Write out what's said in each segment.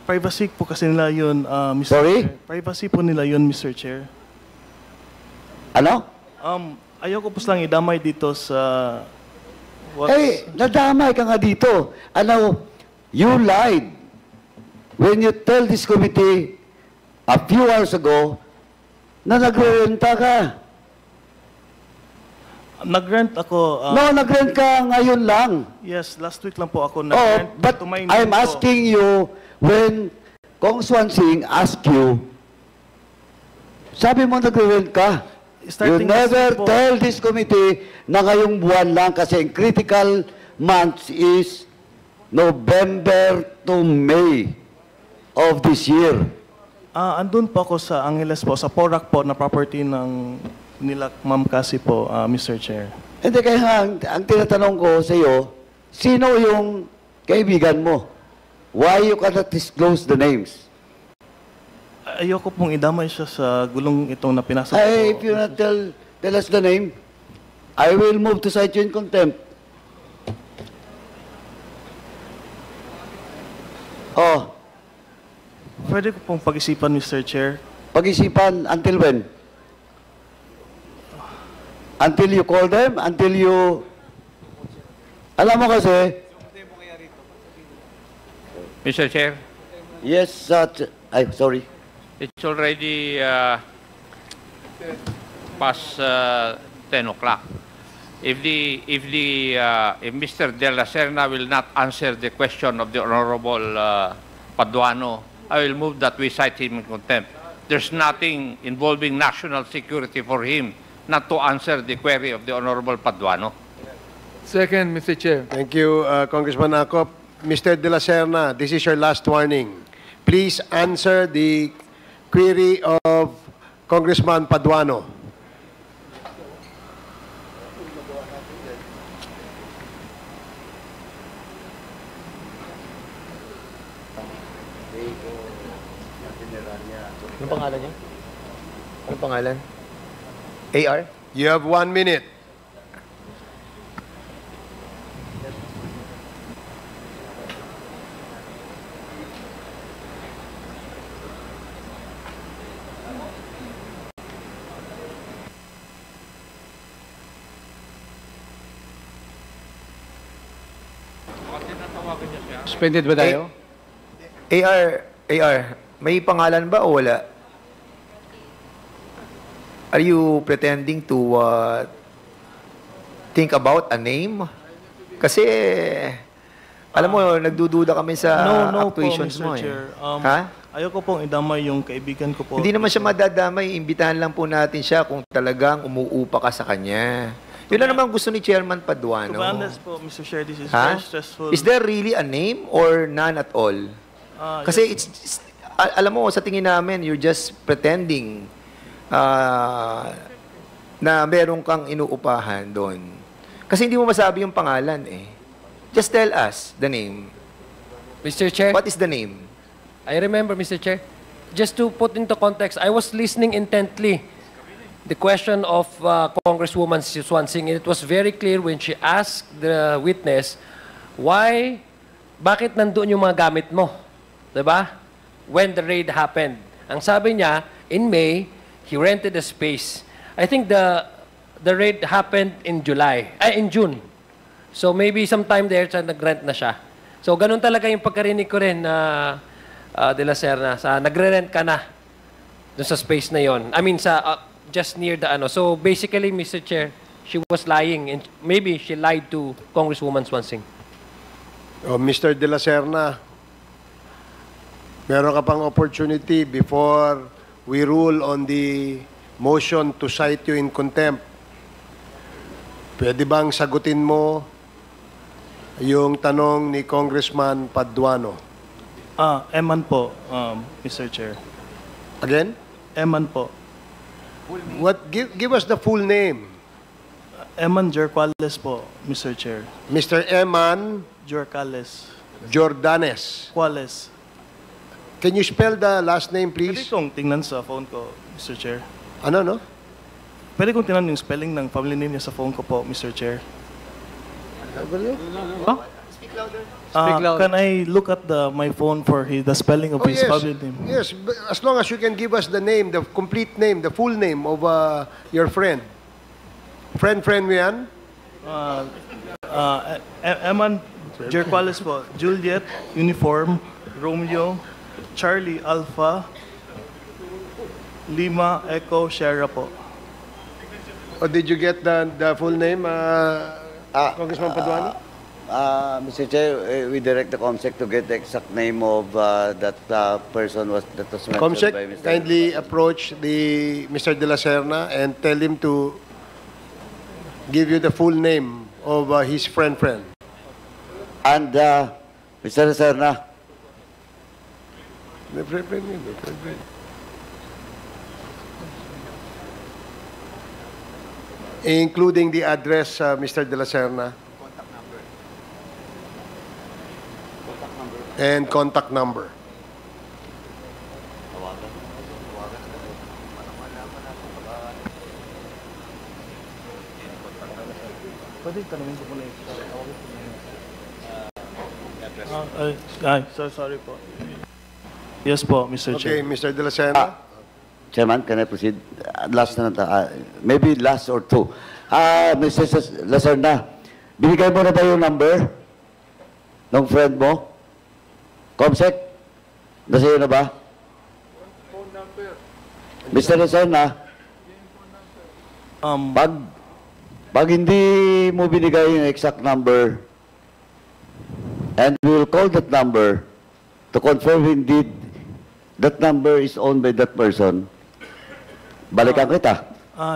Privacy po kasi nila yun, Mr. Sorry? Chair. Privacy po nila yun, Mr. Chair. Ano? Ayoko po lang idamay dito sa... Eh, nadamay ka nga dito. Ano, you lied when you tell this committee a few hours ago na nagre-renta ka. Nag-rent ako... No, nag-rent ka ngayon lang. Yes, last week lang po ako Oh, nag-rent. but to my name I'm po. asking you, when Kong Swan Singh asked you, sabi mo nagre-rent ka. You Starting never last week po. tell this committee na ngayong buwan lang kasi ang critical months is November to May of this year. Andun po ako sa Angeles po, sa Porac po, na property ng nila Ma'am Cassie po, Mr. Chair. Hindi, kaya nga, ang tinatanong ko sa iyo, sino yung kaibigan mo? Why you cannot disclose the names? Ayoko pong idamay siya sa gulong itong napinasa Ay, ko. if you not tell us the name, I will move to cite you in contempt. Oh, Pwede ko pong pag-isipan, Mr. Chair. pag-isipan until when? Until you call them? Until you... Alam mo kasi... Mr. Chair, Yes, ay, sorry. it's already past 10 o'clock. If Mr. De La Serna will not answer the question of the Honorable Paduano, I will move that we cite him in contempt. There's nothing involving national security for him not to answer the query of the Honorable Paduano. Second, Mr. Chair. Thank you, Congressman Acop. Mr. De La Serna, this is your last warning. Please answer the query of Congressman Paduano. Anong pangalan niya? Anong pangalan? AR? You have 1 minute. Suspended ba tayo? AR, may pangalan ba o wala? Are you pretending to think about a name? Kasi, alam mo, nagdududa kami sa actuations po, Mr. mo. Chair. Ha? Ayoko pong idamay yung kaibigan ko po. Hindi naman siya madadamay. Imbitahan lang po natin siya kung talagang umuupa ka sa kanya. Yun lang naman gusto ni Chairman Paduano. To be honest po, Mr. Chair, this is Ha? very stressful. Is there really a name or none at all? Kasi alam mo, sa tingin namin, you're just pretending na meron kang inuupahan doon. Kasi hindi mo masabi yung pangalan eh. Just tell us the name. Mr. Chair, What is the name? I remember, Mr. Chair, just to put into context, I was listening intently the question of Congresswoman Swan Singh, and it was very clear when she asked the witness, bakit nandun yung mga gamit mo? Diba? When the raid happened. Ang sabi niya, in May, he rented a space. I think the raid happened in June. So maybe sometime there, nag-rent na siya. So ganun talaga yung pagkarinig ko rin na De La Serna, nagre-rent ka na dun sa space na yon. I mean, just near the ano. So basically, Mr. Chair, she was lying and maybe she lied to Congresswoman Swan Singh. Oh, Mr. De La Serna, meron ka pang opportunity before we rule on the motion to cite you in contempt. Pwede bang sagutin mo yung tanong ni Congressman Paduano? Eman po, Mr. Chair. Again? Eman po. Give us the full name. Eman Jorquales po, Mr. Chair. Mr. Eman Jorquales. Jordanes. Quales. Can you spell the last name, Pwede please? kong tingnan sa phone ko, Mr. Chair. Ano, no? Pwede kong tingnan yung spelling ng family name niya sa phone ko po, Mr. Chair. louder. Can I look at my phone for the spelling of Oh, his yes. family name? Yes, but as long as you can give us the name, the complete name, the full name of your friend. Friend mo yan? Eman Jerquales po. Juliet, Uniform, Romeo, Charlie Alpha, Lima, Echo, Sierra po. Or did you get the full name, Congressman Paduano? Mr. Chair, we direct the COMSEC to get the exact name of that person that was mentioned by Comsec, Mr. kindly approach Mr. De La Serna and tell him to give you the full name of his friend. And Mr. Serna, including the address, Mr. De La Serna. And contact number. Pwede tanungin ko po na sorry po. Yes po, Mr. Okay, Chair. Mr. De La Serna. Chairman, can I proceed? Last na maybe last or two. Mr. Lacerna, binigay mo na ba yung number ng friend mo? Comsec? Nasa iyo na ba? Phone number. Mr. Lacerna, pag hindi mo binigay yung exact number, and we will call that number to confirm indeed that number is owned by that person, balikan kita.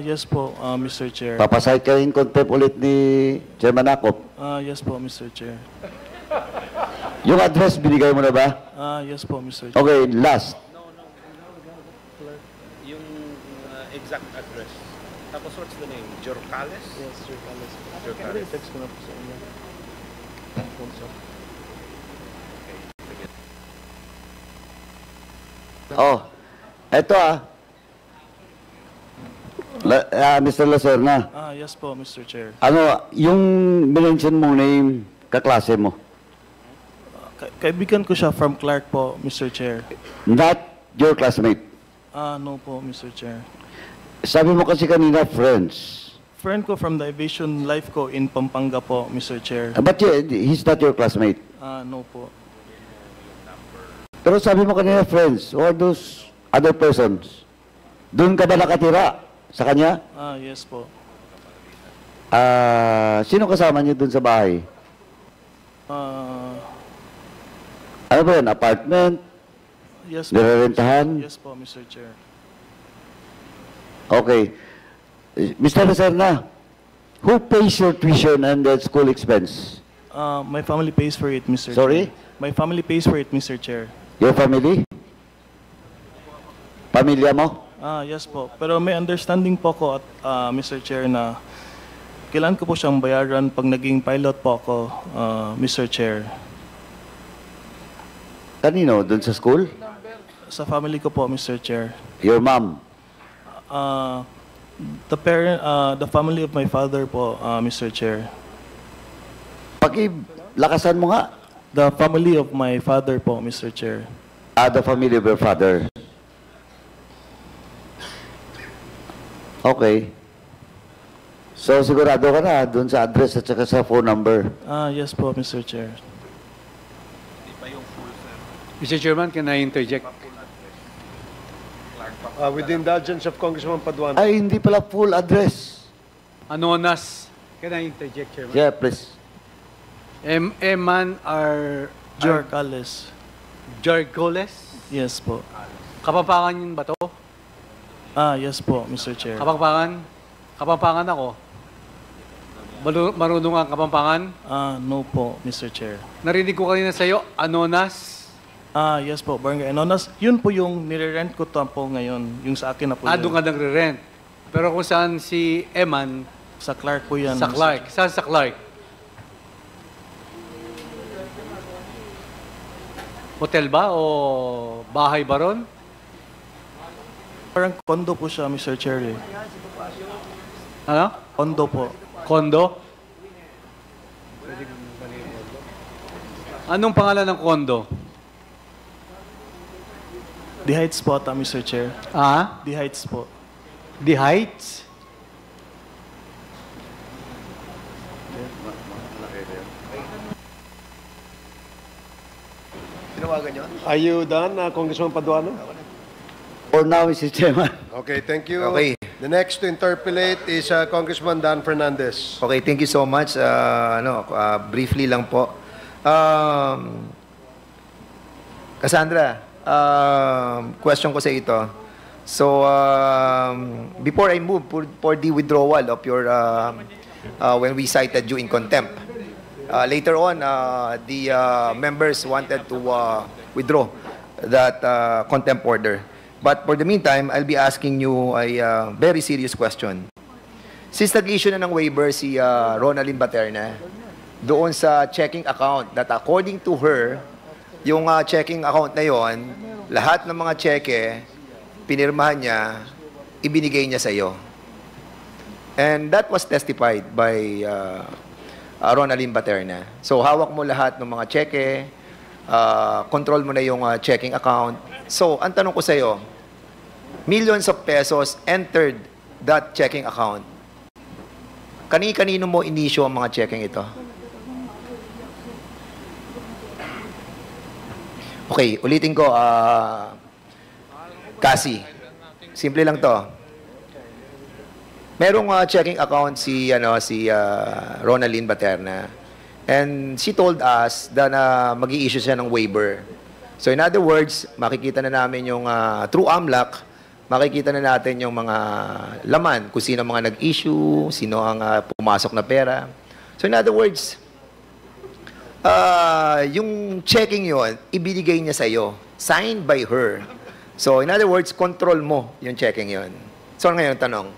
Yes po, Mr. Chair. Papasite ka in contempt ulit ni Chairman Akop. Yes po, Mr. Chair. Yung address, binigay mo na ba? Yes po, Mr. Chair. Okay, last. Yung exact address. Tapos what's the name? Jorcales? Yes, Jerquales. Jorcales. Text ko na po sa inyo. Oh, eto Mr. Lacerna. Yes po, Mr. Chair. Ano, yung minention mong name, kaklase mo. Kaibigan ko siya from Clark po, Mr. Chair. Not your classmate. No po, Mr. Chair. Sabi mo kasi kanina, friends. Friend ko from the aviation life ko in Pampanga po, Mr. Chair. But he's not your classmate. No po. Pero sabi mo kanina, friends, or those other persons. Doon ka ba nakatira sa kanya? Yes po. Sino kasama niyo doon sa bahay? Ano ba yan? Apartment? Yes po. Nirerentahan? Yes po, Mr. Chair. Okay. Mr. Lacerna, who pays your tuition and the school expense? My family pays for it, Mr. Sorry? Chair. My family pays for it, Mr. Chair. Your family? Pamilya mo? Yes po. Pero may understanding po ko at Mr. Chair na kailan ko po siyang bayaran pag naging pilot po ako, Mr. Chair. Kanino? Doon sa school? Sa family ko po, Mr. Chair. Your mom? The family of my father po, Mr. Chair. Lakasan mo nga. The family of my father po, Mr. Chair. The family of your father. Okay. So, sigurado ka na doon sa address at saka sa phone number. Yes po, Mr. Chair. Mr. Chairman, can I interject? With the indulgence of Congressman Paduano. Ay, hindi pala full address. Anonas. Can I interject, Chairman? Yeah, please. Eman Jerquales. Jargoles? Yes po. Kapampangan yun ba to? Yes po, Mr. Chair. Kapampangan? Kapampangan ako. Marunong ang Kapampangan? No po, Mr. Chair. Narinig ko kanina sa'yo, Anonas. Yes po, Barangay Anonas. Yun po yung nire-rent ko po ngayon. Yung sa akin na po Doon ka nagre-rent. Pero kung saan si Eman, Sa Clark po yan. sa Mr. Clark. Saan sa Clark? Hotel ba o bahay ba ron? Parang condo po siya, Mr. Chair. Ano? Condo po. Kondo? Anong pangalan ng kondo? The Heights po ata, Mr. Chair. Ah? The Heights po. The Heights? Tinawagan nyo? Are you done, Congressman Paduano? For now, Mr. Chairman. Okay, thank you. Okay. The next to interpolate is Congressman Dan Fernandez. Okay, thank you so much. Briefly lang po. Cassandra, question ko sa ito. So, before I move for the withdrawal of your, when we cited you in contempt, later on, the members wanted to withdraw that contempt order. But for the meantime, I'll be asking you a very serious question. Since nag-issue na ng waiver si Ronaldin Baterna, doon sa checking account that according to her, yung checking account na yon, lahat ng mga cheque, pinirmahan niya, ibinigay niya sa iyo. And that was testified by Ronaldin Baterna. So hawak mo lahat ng mga cheque, control mo na yung checking account. So ang tanong ko sa iyo, millions of pesos entered that checking account. Kani-kanino mo inisyo ang mga checking ito? Okay, ulitin ko, Cassie. Simple lang to. Merong checking account si Ronaldin Baterna. And she told us that mag-i-issue siya ng waiver. So in other words, makikita na namin yung through AMLAC, makikita na natin yung mga laman, kung sino mga nag-issue, sino ang pumasok na pera. So in other words, yung checking yon, ibinigay niya sa iyo, signed by her. So in other words, control mo yung checking yon. So ngayon tanong,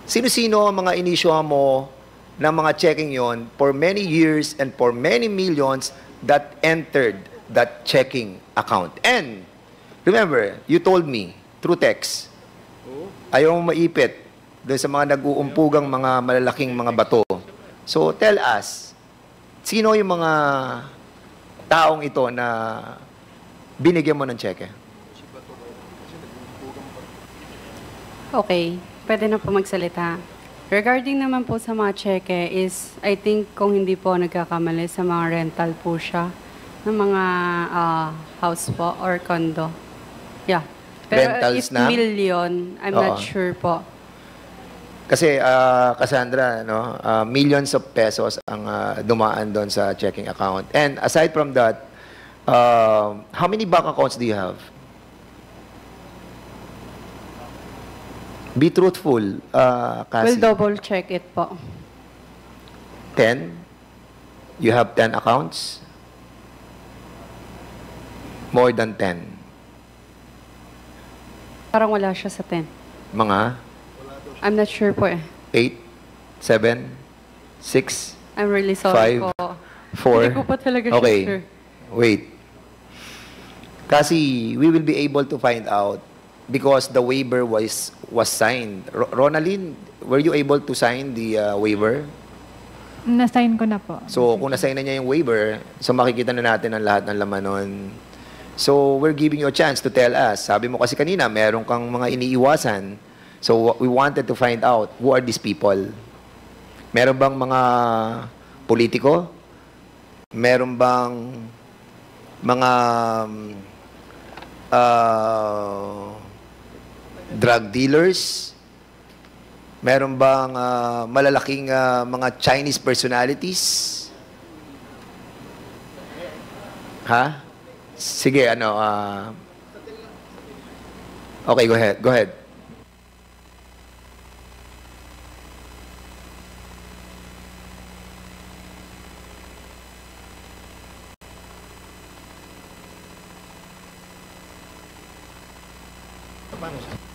sino-sino ang mga inisyuhan mo ng mga checking yon for many years and for many millions that entered that checking account? And remember, you told me through text, ayaw mo maipit doon sa mga nag-uumpugang mga malalaking mga bato. So tell us, sino yung mga taong ito na binigyan mo ng cheque? Okay, pwede na po magsalita. Regarding naman po sa mga cheque is, I think kung hindi po nagkakamali sa mga rental po siya ng mga house po or condo. Yeah. Pero Rentals if na? million, I'm not sure po. Kasi, Cassandra, no, millions of pesos ang dumaan doon sa checking account. And aside from that, how many bank accounts do you have? Be truthful, Cassie. We'll double check it po. 10? You have 10 accounts? More than 10? Parang wala siya sa 10. Mga I'm not sure po eh. 8, 7, 6, I'm really sorry 5, po. 4. Hindi ko pa talaga siya Okay. sure. Wait. Kasi we will be able to find out because the waiver was signed. Ronaldin, were you able to sign the waiver? Na-sign ko na po. So, kung na-sign na niya yung waiver, so makikita na natin ang lahat ng laman nun. So, we're giving you a chance to tell us. Sabi mo kasi kanina, meron kang mga iniiwasan. So, we wanted to find out who are these people. Meron bang mga politiko? Meron bang mga drug dealers? Meron bang malalaking mga Chinese personalities? Ha? Sige, okay, go ahead. Go ahead. Paano siya?